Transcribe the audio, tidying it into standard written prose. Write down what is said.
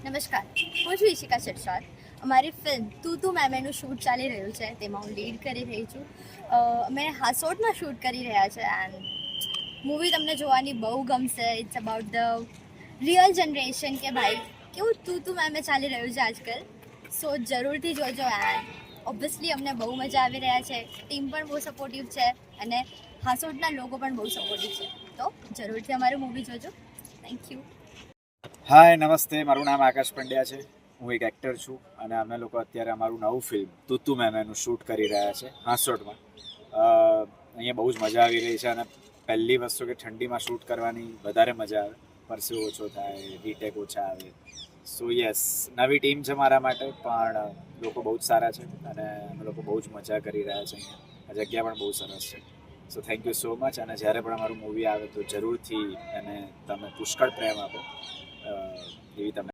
નમસ્કાર, હું છું ઈશિકા શેરશાર. અમારી ફિલ્મ તું તું મેમેનું શૂટ ચાલી રહ્યું છે, તેમાં હું લીડ કરી રહી છું. અમે હાસોટમાં શૂટ કરી રહ્યા છે એન્ડ મૂવી તમને જોવાની બહુ ગમશે. It's about the real generation કે ભાઈ કેવું તું તું મેમે ચાલી રહ્યું છે આજકાલ. સો જરૂરથી જોજો એન્ડ ઓબ્વિયસલી અમને બહુ મજા આવી રહ્યા છે. ટીમ પણ બહુ સપોર્ટિવ છે અને હાસોટના લોકો પણ બહુ સપોર્ટિવ છે. તો જરૂરથી અમારું મૂવી જોજો. Thank you. હાય નમસ્તે, મારું નામ આકાશ પંડ્યા છે. હું એક એક્ટર છું અને અમે લોકો અત્યારે અમારું નવું ફિલ્મ તુતુ મેમેનું શૂટ કરી રહ્યા છે હાંસોટમાં. અહીંયા બહુ જ મજા આવી રહી છે અને પહેલી વસ્તુ કે ઠંડીમાં શૂટ કરવાની વધારે મજા આવે, પરસેવો ઓછો થાય, રીટેક ઓછા આવે. સો યસ, નવી ટીમ છે મારા માટે, પણ લોકો બહુ જ સારા છે અને અમે લોકો બહુ જ મજા કરી રહ્યા છે અહીંયા. આ જગ્યા પણ બહુ સરસ છે. So thank you so much. અને જ્યારે પણ અમારું મૂવી આવે તો જરૂરથી એને તમે પુષ્કળ પ્રેમ આપો એવી તમે